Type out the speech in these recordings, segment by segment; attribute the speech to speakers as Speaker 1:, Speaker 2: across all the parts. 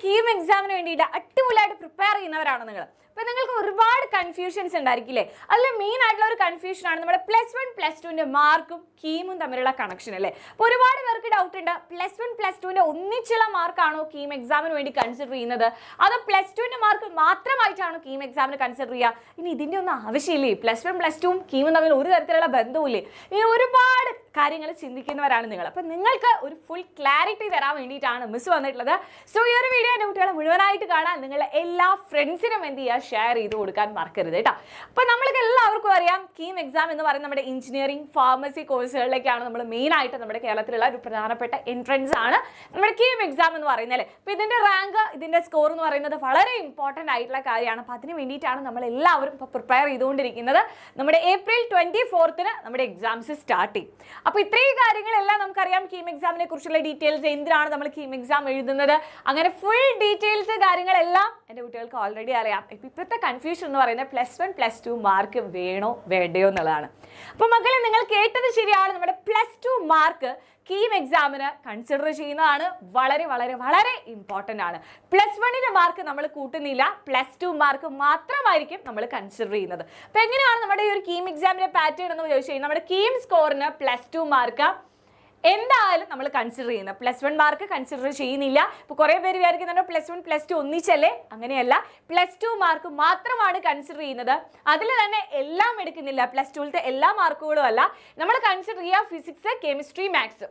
Speaker 1: KEAM എക്സാമിന് വേണ്ടിയിട്ട് അടിപൊളിയായിട്ട് പ്രിപ്പയർ ചെയ്യുന്നവരാണ് നിങ്ങൾ. അപ്പോൾ നിങ്ങൾക്ക് ഒരുപാട് കൺഫ്യൂഷൻസ് ഉണ്ടായിരിക്കില്ലേ? അതിൽ മെയിൻ ആയിട്ടുള്ള ഒരു കൺഫ്യൂഷനാണ് നമ്മുടെ +1 +2ന്റെ മാർക്കും KEAMും തമ്മിലുള്ള കണക്ഷൻ അല്ലേ. അപ്പോൾ ഒരുപാട് പേർക്ക് ഡൗട്ട് ഉണ്ട്, +1 +2ന്റെ ഒന്നിച്ചുള്ള മാർക്കാണോ KEAM എക്സാമിന് വേണ്ടി കൺസിഡർ ചെയ്യുന്നത്, അതോ +2ന്റെ മാർക്ക് മാത്രമായിട്ടാണോ KEAM എക്സാമിന് കൺസിഡർ ചെയ്യുക? ഇനി ഇതിൻ്റെ ഒന്നും ആവശ്യമില്ലേ? +1 +2ഉം KEAMും തമ്മിൽ ഒരു തരത്തിലുള്ള ബന്ധവുമില്ലേ? ഇനി ഒരുപാട് കാര്യങ്ങൾ ചിന്തിക്കുന്നവരാണ് നിങ്ങൾ. അപ്പോൾ നിങ്ങൾക്ക് ഒരു ഫുൾ ക്ലാരിറ്റി തരാൻ വേണ്ടിയിട്ടാണ് മിസ് വന്നിട്ടുള്ളത്. സോ ഈ ഒരു വീഡിയോ എൻ്റെ കുട്ടികളെ മുഴുവനായിട്ട് കാണാൻ നിങ്ങളുടെ എല്ലാ ഫ്രണ്ട്സിനും എന്ത് ചെയ്യുക, ഷെയർ ചെയ്ത് കൊടുക്കാൻ മറക്കരുത് കേട്ടോ. അപ്പോൾ നമ്മൾക്ക് എല്ലാവർക്കും അറിയാം, KEAM എക്സാം എന്ന് പറയുന്നത് നമ്മുടെ എഞ്ചിനീയറിംഗ് ഫാർമസി കോഴ്സുകളിലേക്കാണ് നമ്മൾ മെയിനായിട്ട് നമ്മുടെ കേരളത്തിലുള്ള ഒരു പ്രധാനപ്പെട്ട എൻട്രൻസ് ആണ് നമ്മുടെ KEAM എക്സാം എന്ന് പറയുന്നത് അല്ലേ. അപ്പോൾ ഇതിൻ്റെ റാങ്ക്, ഇതിൻ്റെ സ്കോർ എന്ന് പറയുന്നത് വളരെ ഇമ്പോർട്ടൻ്റ് ആയിട്ടുള്ള കാര്യമാണ്. അപ്പോൾ അതിന് വേണ്ടിയിട്ടാണ് നമ്മൾ എല്ലാവരും ഇപ്പോൾ പ്രിപ്പയർ ചെയ്തുകൊണ്ടിരിക്കുന്നത്. നമ്മുടെ ഏപ്രിൽ 24ന് നമ്മുടെ എക്സാംസ് സ്റ്റാർട്ട് ചെയ്യും. അപ്പോൾ ഇത്രയും കാര്യങ്ങളെല്ലാം നമുക്കറിയാം. KEAM എക്സാമിനെ കുറിച്ചുള്ള ഡീറ്റെയിൽസ്, എന്തിനാണ് നമ്മൾ KEAM എക്സാം എഴുതുന്നത്, അങ്ങനെ ഫുൾ ഡീറ്റെയിൽസ് കാര്യങ്ങളെല്ലാം എൻ്റെ കുട്ടികൾക്ക് ഓൾറെഡി അറിയാം. ഇപ്പോഴത്തെ കൺഫ്യൂഷൻ എന്ന് പറയുന്നത് +1 +2 മാർക്ക് വേണോ വേണ്ടയോ എന്നുള്ളതാണ്. അപ്പോൾ മക്കളെ, നിങ്ങൾ കേട്ടത് ശരിയാണ്. നമ്മുടെ +2 മാർക്ക് KEAM എക്സാമിന് കൺസിഡർ ചെയ്യുന്നതാണ്. വളരെ വളരെ വളരെ ഇമ്പോർട്ടൻ്റ് ആണ്. +1ന്റെ മാർക്ക് നമ്മൾ കൂട്ടുന്നില്ല, +2 മാർക്ക് മാത്രമായിരിക്കും നമ്മൾ കൺസിഡർ ചെയ്യുന്നത്. അപ്പോൾ എങ്ങനെയാണ് നമ്മുടെ ഈ ഒരു KEAM എക്സാമിന്റെ പാറ്റേൺ എന്ന് ചോദിച്ചു കഴിഞ്ഞാൽ, നമ്മുടെ KEAM സ്കോറിന് +2 മാർക്ക് എന്തായാലും നമ്മൾ കൺസിഡർ ചെയ്യുന്നത്. +1 മാർക്ക് കൺസിഡർ ചെയ്യുന്നില്ല. ഇപ്പോൾ കുറേ പേര് വിചാരിക്കുന്നുണ്ട് +1 +2 ഒന്നിച്ചല്ലേ. അങ്ങനെയല്ല, +2 മാർക്ക് മാത്രമാണ് കൺസിഡർ ചെയ്യുന്നത്. അതിൽ തന്നെ എല്ലാം എടുക്കുന്നില്ല, +2ത്തെ എല്ലാ മാർക്കുകളും അല്ല. നമ്മൾ കൺസിഡർ ചെയ്യുക ഫിസിക്സ്, കെമിസ്ട്രി, മാത്സ്,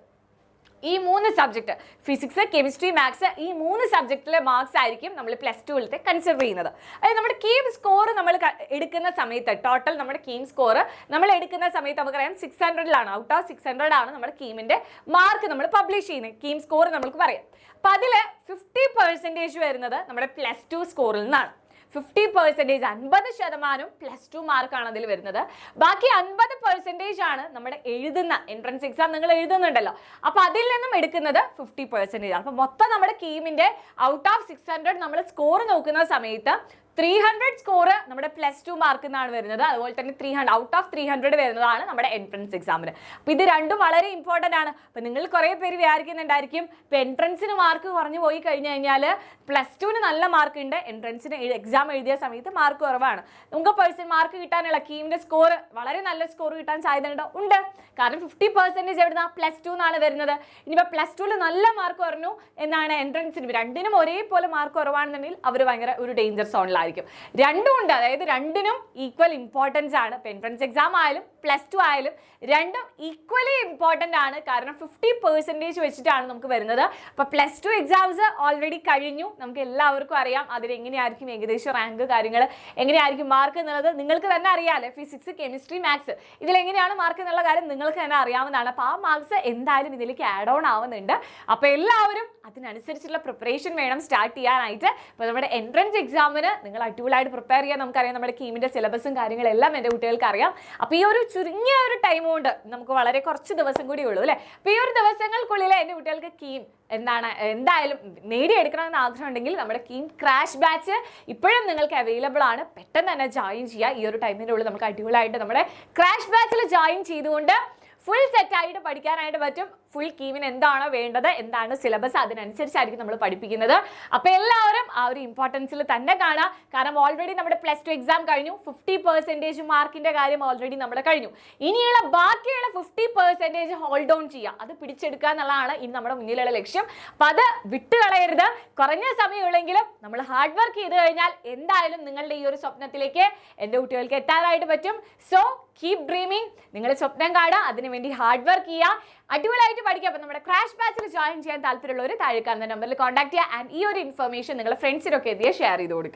Speaker 1: ഈ 3 സബ്ജക്റ്റ്, ഫിസിക്സ്, കെമിസ്ട്രി, മാത്സ്, ഈ 3 സബ്ജക്റ്റിലെ മാർക്സ് ആയിരിക്കും നമ്മൾ +2ത്തെ കൺസിഡർ ചെയ്യുന്നത്. അതായത് നമ്മുടെ KEAM സ്കോർ നമ്മൾ എടുക്കുന്ന സമയത്ത്, ടോട്ടൽ നമ്മുടെ KEAM സ്കോർ നമ്മൾ എടുക്കുന്ന സമയത്ത് നമുക്കറിയാം 600ലാണ്, ഔട്ട് ഓഫ് 600 ആണ് നമ്മുടെ KEAMന്റെ മാർക്ക് നമ്മൾ പബ്ലിഷ് ചെയ്യുന്നത്. KEAM സ്കോർ നമുക്ക് പറയാം. അപ്പം അതിൽ 50% വരുന്നത് നമ്മുടെ +2 സ്കോറിൽ നിന്നാണ്. 50%, 50% +2 മാർക്കാണ് അതിൽ വരുന്നത്. ബാക്കി 50% ആണ് നമ്മുടെ എഴുതുന്ന എൻട്രൻസ് എക്സാം നിങ്ങൾ എഴുതുന്നുണ്ടല്ലോ, അപ്പോൾ അതിൽ നിന്നും എടുക്കുന്നത് 50% ആണ്. അപ്പോൾ മൊത്തം നമ്മുടെ KEAMന്റെ ഔട്ട് ഓഫ് 600 നമ്മൾ സ്കോർ നോക്കുന്ന സമയത്ത് 300 സ്കോർ നമ്മുടെ +2 മാർക്കിൽ നിന്നാണ് വരുന്നത്. അതുപോലെ തന്നെ 300 ഔട്ട് ഓഫ് 300 വരുന്നതാണ് നമ്മുടെ എൻട്രൻസ് എക്സാമിന്. അപ്പോൾ ഇത് രണ്ടും വളരെ ഇമ്പോർട്ടൻ്റ് ആണ്. അപ്പോൾ നിങ്ങൾ കുറേ പേര് വിചാരിക്കുന്നുണ്ടായിരിക്കും, ഇപ്പോൾ എൻട്രൻസിന് മാർക്ക് കുറഞ്ഞു പോയി കഴിഞ്ഞ് കഴിഞ്ഞാൽ +2ന് നല്ല മാർക്ക് ഉണ്ട്, എൻട്രൻസിന് എക്സാം എഴുതിയ സമയത്ത് മാർക്ക് കുറവാണ്, നമുക്ക് മാർക്ക് കിട്ടാനുള്ള KEAMന്റെ സ്കോർ വളരെ നല്ല സ്കോർ കിട്ടാൻ സാധ്യത ഉണ്ട്. കാരണം 50% എവിടുന്ന +2 എന്നാണ് വരുന്നത്. ഇനിയിപ്പോൾ +2ൽ നല്ല മാർക്ക് കുറഞ്ഞു എന്നാണ് എൻട്രൻസിന്, രണ്ടിനും ഒരേപോലെ മാർക്ക് കുറവാണെന്നുണ്ടെങ്കിൽ അവർ ഭയങ്കര ഒരു ഡേഞ്ചർ സോണിലാണ്. രണ്ടും ഉണ്ട്, അതായത് രണ്ടിനും ഈക്വൽ ഇമ്പോർട്ടൻസ് ആണ്. ഇപ്പം എൻട്രൻസ് എക്സാം ആയാലും +2 ആയാലും രണ്ടും ഈക്വലി ഇമ്പോർട്ടൻ്റ് ആണ്. കാരണം 50% വെച്ചിട്ടാണ് നമുക്ക് വരുന്നത്. അപ്പോൾ +2 എക്സാംസ് ഓൾറെഡി കഴിഞ്ഞു, നമുക്ക് എല്ലാവർക്കും അറിയാം അതിലെങ്ങനെയായിരിക്കും ഏകദേശം റാങ്ക്, കാര്യങ്ങൾ എങ്ങനെയായിരിക്കും മാർക്ക് എന്നുള്ളത് നിങ്ങൾക്ക് തന്നെ അറിയാമല്ലേ. ഫിസിക്സ്, കെമിസ്ട്രി, മാത്സ് ഇതിലെങ്ങനെയാണ് മാർക്ക് എന്നുള്ള കാര്യം നിങ്ങൾക്ക് തന്നെ അറിയാവുന്നതാണ്. അപ്പോൾ ആ മാർക്സ് എന്തായാലും ഇതിലേക്ക് ആഡ് ഓൺ ആവുന്നുണ്ട്. അപ്പോൾ എല്ലാവരും അതിനനുസരിച്ചുള്ള പ്രിപ്പറേഷൻ വേണം സ്റ്റാർട്ട് ചെയ്യാനായിട്ട്. അപ്പോൾ നമ്മുടെ എൻട്രൻസ് എക്സാമിന് നിങ്ങൾ അടിപൊളിയായിട്ട് പ്രിപ്പയർ ചെയ്യാൻ നമുക്കറിയാം. നമ്മുടെ KEAMന്റെ സിലബസും കാര്യങ്ങളെല്ലാം എൻ്റെ കുട്ടികൾക്ക് അറിയാം. അപ്പോൾ ഈ ഒരു ചുരുങ്ങിയ ഒരു ടൈം കൊണ്ട് നമുക്ക് വളരെ കുറച്ച് ദിവസം കൂടി ഉള്ളൂ അല്ലേ. അപ്പോൾ ഈ ഒരു ദിവസങ്ങൾക്കുള്ളിൽ എൻ്റെ കുട്ടികൾക്ക് KEAM എന്തായാലും നേടിയെടുക്കണമെന്ന് ആഗ്രഹം ഉണ്ടെങ്കിൽ നമ്മുടെ KEAM ക്രാഷ് ബാച്ച് ഇപ്പോഴും നിങ്ങൾക്ക് അവൈലബിൾ ആണ്. പെട്ടെന്ന് തന്നെ ജോയിൻ ചെയ്യുക. ഈ ഒരു ടൈമിൻ്റെ ഉള്ളിൽ നമുക്ക് അടിപൊളിയായിട്ട് നമ്മുടെ ക്രാഷ് ബാച്ചിൽ ജോയിൻ ചെയ്തുകൊണ്ട് ഫുൾ സെറ്റായിട്ട് പഠിക്കാനായിട്ട് പറ്റും. ഫുൾ KEAMന് എന്താണോ വേണ്ടത്, എന്താണ് സിലബസ്, അതിനനുസരിച്ചായിരിക്കും നമ്മൾ പഠിപ്പിക്കുന്നത്. അപ്പോൾ എല്ലാവരും ആ ഒരു ഇമ്പോർട്ടൻസിൽ തന്നെ കാണുക. കാരണം ഓൾറെഡി നമ്മുടെ +2 എക്സാം കഴിഞ്ഞു, 50% മാർക്കിൻ്റെ കാര്യം ഓൾറെഡി നമ്മുടെ കഴിഞ്ഞു. ഇനിയുള്ള ബാക്കിയുള്ള 50% ഹോൾഡ് ഓൺ ചെയ്യുക, അത് പിടിച്ചെടുക്കുക എന്നുള്ളതാണ് ഇനി നമ്മുടെ മുന്നിലുള്ള ലക്ഷ്യം. അപ്പോൾ അത് വിട്ടുകളയരുത്. കുറഞ്ഞ സമയമുള്ളെങ്കിലും നമ്മൾ ഹാർഡ് വർക്ക് ചെയ്ത് കഴിഞ്ഞാൽ എന്തായാലും നിങ്ങളുടെ ഈ ഒരു സ്വപ്നത്തിലേക്ക് എൻ്റെ കുട്ടികൾക്ക് എത്താനായിട്ട് പറ്റും. So keep dreaming. നിങ്ങൾ സ്വപ്നം കാണുക, അതിനുവേണ്ടി ഹാർഡ് വർക്ക് ചെയ്യുക, അടിപൊളിയായിട്ട് പഠിക്കുക. അപ്പോൾ നമ്മുടെ ക്രാഷ് ബാച്ചിൽ ജോയിൻ ചെയ്യാൻ താല്പര്യമുള്ളവർ താഴെ കാണുന്ന നമ്പറിൽ കോൺടാക്ട് ചെയ്യുക. ആൻഡ് ഈ ഒരു ഇൻഫർമേഷൻ നിങ്ങളുടെ ഫ്രണ്ട്സിനൊക്കെ എത്തിയാൽ ഷെയർ ചെയ്ത് കൊടുക്കുക.